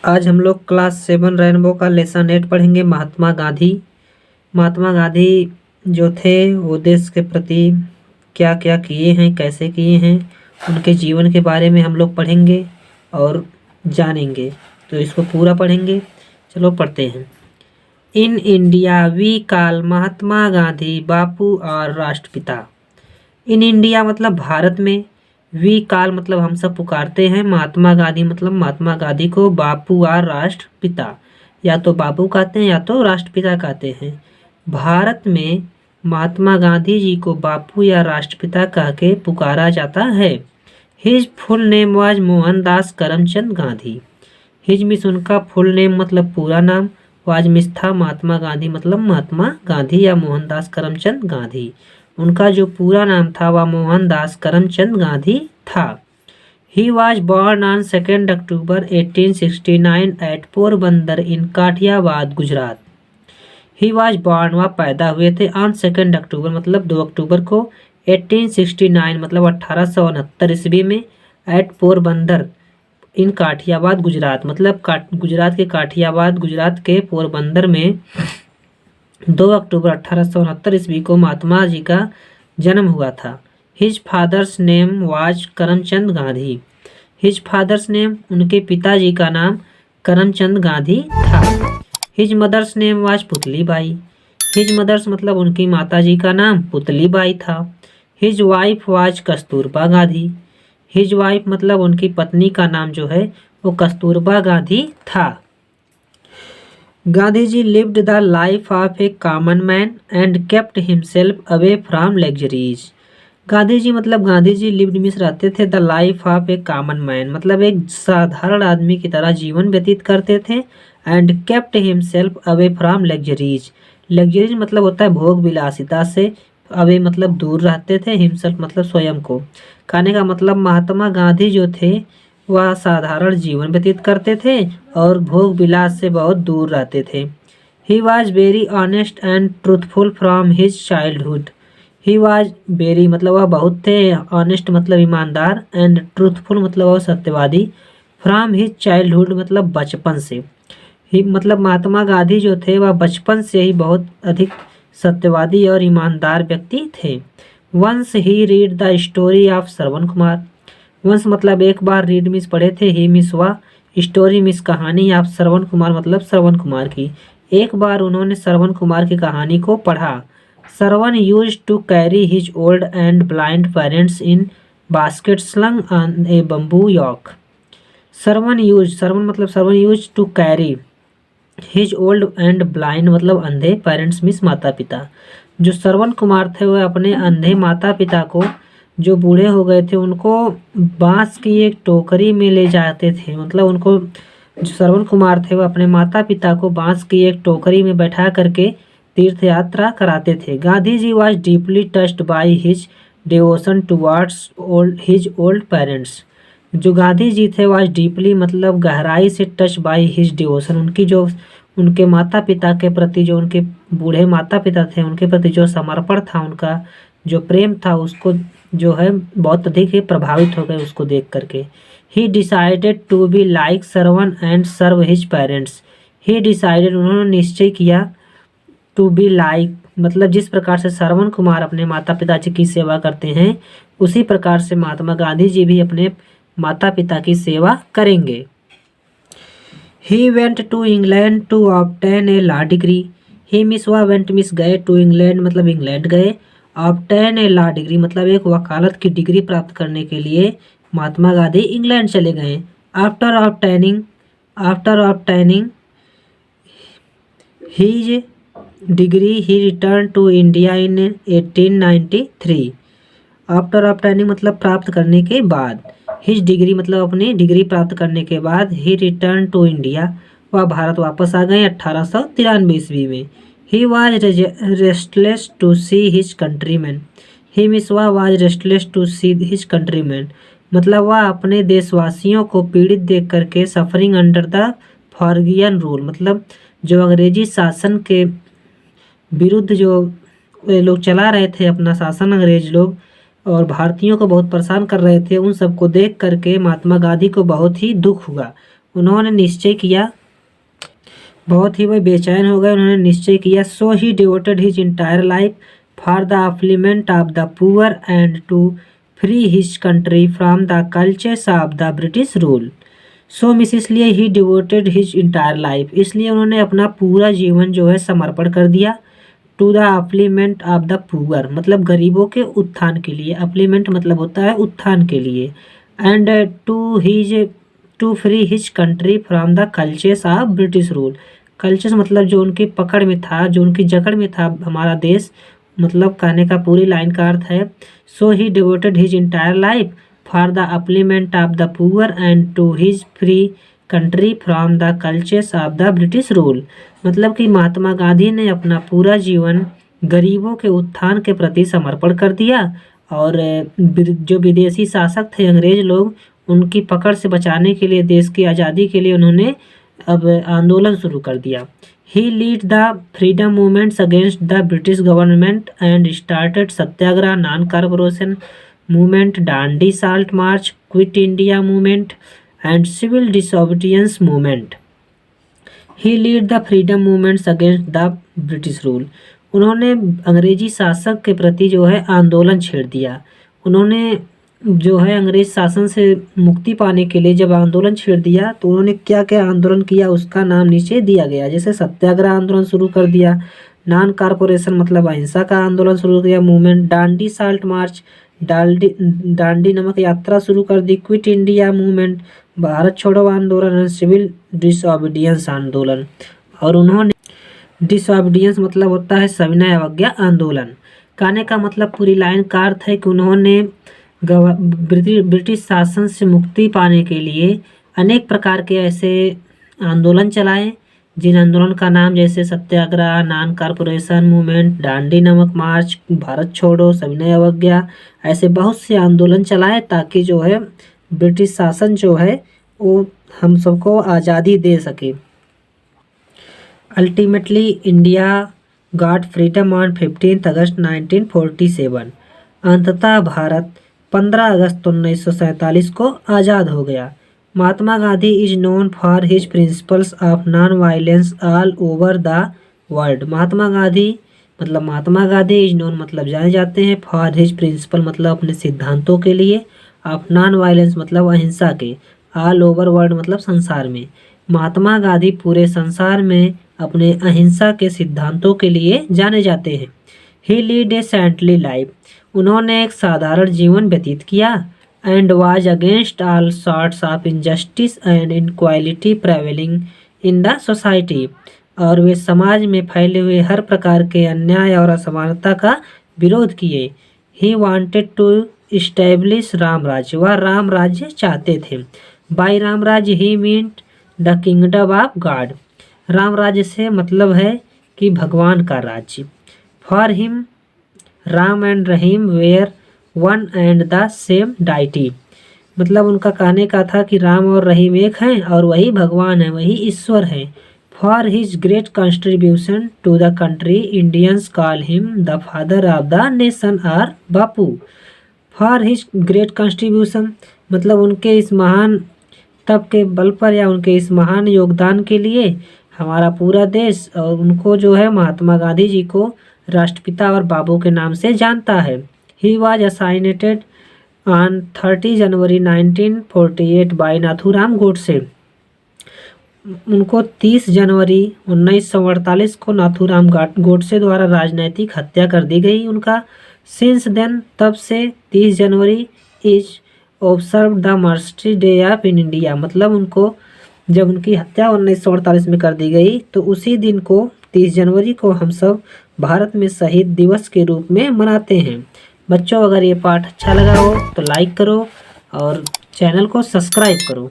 आज हम लोग क्लास 7 रेनबो का लेसन 8 पढ़ेंगे। महात्मा गांधी। महात्मा गांधी जो थे वो देश के प्रति क्या क्या किए हैं, कैसे किए हैं, उनके जीवन के बारे में हम लोग पढ़ेंगे और जानेंगे। तो इसको पूरा पढ़ेंगे। चलो पढ़ते हैं। In India we call Mahatma Gandhi बापू और राष्ट्रपिता। इन इंडिया मतलब भारत में, वी काल मतलब हम सब पुकारते हैं, महात्मा गांधी मतलब महात्मा गांधी को बापू और राष्ट्रपिता, या तो बापू कहते हैं या तो राष्ट्रपिता कहते हैं। भारत में महात्मा गांधी जी को बापू या राष्ट्रपिता कह के पुकारा जाता है। His full name was Mohandas Karamchand Gandhi. His miss उनका फुल नेम मतलब पूरा नाम, वाज मिस था महात्मा गांधी मतलब महात्मा गांधी या मोहनदास करमचंद गांधी। उनका जो पूरा नाम था वह मोहनदास करमचंद गांधी था। He was born on 2 October 1869 at Porbandar in Kathiawad Gujarat. He was born वह पैदा हुए थे ऑन 2 अक्टूबर मतलब 2 अक्टूबर को 1869 मतलब 1869 ईस्वी में, एट पोरबंदर इन काठियावाद गुजरात मतलब गुजरात के काठियावाद, गुजरात के पोरबंदर में 2 अक्टूबर 1869 ईस्वी को महात्मा जी का जन्म हुआ था। His father's name was Karamchand Gandhi. His father's name उनके पिताजी का नाम करमचंद गांधी था। His mother's name was Putli Bai. His mother's मतलब उनकी माताजी का नाम पुतली बाई था। His wife was Kasturba Gandhi. His wife मतलब उनकी पत्नी का नाम जो है वो कस्तूरबा गांधी था। Gandhi ji lived the life of a common man and kept himself away from luxuries. Gandhi ji मतलब गांधी जी लिव्ड मीन्स रहते थे, the life of a common man मतलब एक साधारण आदमी की तरह जीवन व्यतीत करते थे। And kept himself away from luxuries. Luxuries मतलब होता है भोग विलासिता से, अवे मतलब दूर रहते थे, हिमसेल्फ मतलब स्वयं को। कहने का मतलब महात्मा गांधी जो थे वह साधारण जीवन व्यतीत करते थे और भोग विलास से बहुत दूर रहते थे। He was very honest and truthful from his childhood. He was very मतलब वह बहुत थे, ऑनेस्ट मतलब ईमानदार, एंड ट्रूथफुल मतलब वह सत्यवादी, फ्रॉम हिज चाइल्डहुड मतलब बचपन से। ही मतलब महात्मा गांधी जो थे वह बचपन से ही बहुत अधिक सत्यवादी और ईमानदार व्यक्ति थे। Once he read the story of Shravan Kumar. Once मतलब एक बार, रीड मिस पढ़े थे, ही मिस हुआ, स्टोरी मिस कहानी, आप श्रवण कुमार मतलब श्रवण कुमार की। एक बार उन्होंने श्रवण कुमार की कहानी को पढ़ा। Shravan used to carry his old and blind parents in basket slung on a bamboo yoke. Shravan मतलब Shravan use to carry his old and blind मतलब अंधे, पेरेंट्स मिस माता पिता। जो श्रवण कुमार थे वह अपने अंधे माता पिता को, जो बूढ़े हो गए थे, उनको बांस की एक टोकरी में ले जाते थे। मतलब उनको, जो श्रवण कुमार थे वह अपने माता पिता को बांस की एक टोकरी में बैठा करके तीर्थ यात्रा कराते थे। Gandhi ji was deeply touched by his devotion towards his old parents. जो गांधी जी थे वॉज डीपली मतलब गहराई से टच बाय हिज डिवोशन, उनकी जो उनके माता पिता के प्रति, जो उनके बूढ़े माता पिता थे उनके प्रति जो समर्पण था, उनका जो प्रेम था, उसको जो है बहुत अधिक ही प्रभावित हो गए उसको देख करके। He decided to be like Shravan and serve his parents. He decided उन्होंने निश्चय किया, टू बी लाइक मतलब जिस प्रकार से श्रवण कुमार अपने माता पिता जी की सेवा करते हैं, उसी प्रकार से महात्मा गांधी जी भी अपने माता पिता की सेवा करेंगे। He went to England to obtain a law degree. He means हुआ, वेंट मिस गए, टू इंग्लैंड मतलब इंग्लैंड गए, ऑब्टेन ए लॉ डिग्री मतलब एक वकालत की डिग्री प्राप्त करने के लिए महात्मा गांधी इंग्लैंड चले गए। After obtaining his degree he return to India in 1893। After obtaining मतलब प्राप्त करने के बाद, हिज डिग्री मतलब अपनी डिग्री प्राप्त करने के बाद, ही रिटर्न टू इंडिया वह भारत वापस आ गए 1893 ईस्वी में। He was restless to see his countryman. He means was restless to see his countryman मतलब वह अपने देशवासियों को पीड़ित देख करके, suffering under the foreign rule मतलब जो अंग्रेजी शासन के विरुद्ध जो लोग चला रहे थे अपना शासन, अंग्रेज लोग, और भारतीयों को बहुत परेशान कर रहे थे, उन सबको देख करके महात्मा गांधी को बहुत ही दुख हुआ। उन्होंने निश्चय किया, बहुत ही वह बेचैन हो गए। उन्होंने निश्चय किया, so he devoted his entire life for the upliftment of the poor and to free his country from the cultures of the British rule. So मिस इसलिए he devoted his entire life, इसलिए उन्होंने अपना पूरा जीवन जो है समर्पण कर दिया। To the upliftment of the poor मतलब गरीबों के उत्थान के लिए, अपलिमेंट मतलब होता है उत्थान के लिए, and to free his country from the cultures of British rule. Clutches मतलब जो उनकी पकड़ में था, जो उनकी जकड़ में था हमारा देश, मतलब कहने का पूरी लाइन का अर्थ है, so he devoted his entire life for the upliftment of the poor and to his free country from the cultures of the British rule. मतलब कि महात्मा गांधी ने अपना पूरा जीवन गरीबों के उत्थान के प्रति समर्पण कर दिया, और जो विदेशी शासक थे अंग्रेज लोग, उनकी पकड़ से बचाने के लिए, देश की आज़ादी के लिए उन्होंने अब आंदोलन शुरू कर दिया। He lead the freedom movements against the British government and started satyagraha, non cooperation movement, Dandi salt march, quit India movement and civil disobedience movement. He lead the freedom movements against the British rule. उन्होंने अंग्रेजी शासक के प्रति जो है आंदोलन छेड़ दिया। उन्होंने जो है अंग्रेज शासन से मुक्ति पाने के लिए जब आंदोलन छेड़ दिया, तो उन्होंने क्या क्या आंदोलन किया उसका नाम नीचे दिया गया। जैसे सत्याग्रह आंदोलन शुरू कर दिया, नॉन कॉर्पोरेशन मतलब अहिंसा का आंदोलन शुरू किया, मूवमेंट डांडी साल्ट मार्च, दांडी नमक यात्रा शुरू कर दी, क्विट इंडिया मूवमेंट भारत छोड़ो आंदोलन, सिविल डिसोबीडियंस आंदोलन। और उन्होंने डिसोबीडियंस मतलब होता है सविनय अवज्ञा आंदोलन। कहने का मतलब पूरी लाइन का अर्थ है कि उन्होंने ब्रिटिश शासन से मुक्ति पाने के लिए अनेक प्रकार के ऐसे आंदोलन चलाए, जिन आंदोलन का नाम जैसे सत्याग्रह, नॉन कॉर्पोरेशन मूवमेंट, दांडी नमक मार्च, भारत छोड़ो, सविनय अवज्ञा, ऐसे बहुत से आंदोलन चलाए ताकि जो है ब्रिटिश शासन जो है वो हम सबको आज़ादी दे सके। Ultimately India got freedom on 15 अगस्त 1947। अंततः भारत 15 अगस्त 1947 को आज़ाद हो गया। Mahatma Gandhi is known for his principles of non violence all over the world. Mahatma Gandhi is known मतलब जाने जाते हैं, फॉर हिज प्रिंसिपल मतलब अपने सिद्धांतों के लिए, ऑफ नॉन वायलेंस मतलब अहिंसा के, ऑल ओवर वर्ल्ड मतलब संसार में। महात्मा गांधी पूरे संसार में अपने अहिंसा के सिद्धांतों के लिए जाने जाते हैं। He lead a saintly life. उन्होंने एक साधारण जीवन व्यतीत किया, and was against all sorts of injustice and inequality prevailing in the society. और वे समाज में फैले हुए हर प्रकार के अन्याय और असमानता का विरोध किए। He wanted to establish Ram Rajya. वह राम राज्य चाहते थे। By Ram Rajya he meant the kingdom of God. Ram Rajya से मतलब है कि भगवान का राज्य। For him Ram and Rahim were one and the same deity. मतलब उनका कहने का था कि राम और रहीम एक हैं और वही भगवान है, वही ईश्वर है। For his great contribution to the country Indians call him the father of the nation or Bapu. For his great contribution मतलब उनके इस महान तप के बल पर या उनके इस महान योगदान के लिए हमारा पूरा देश और उनको जो है महात्मा गांधी जी को राष्ट्रपिता और बाबू के नाम से जानता है। He was assassinated on 30 January 1948 by Nathuram Godse. उनको 30 जनवरी 1948 को नाथूराम गोडसे द्वारा राजनैतिक हत्या कर दी गई उनका। सिंस देन तब से 30 जनवरी is observe the mercy day of in India. मतलब उनको जब उनकी हत्या 1948 में कर दी गई तो उसी दिन को 30 जनवरी को हम सब भारत में शहीद दिवस के रूप में मनाते हैं। बच्चों अगर ये पाठ अच्छा लगा हो तो लाइक करो और चैनल को सब्सक्राइब करो।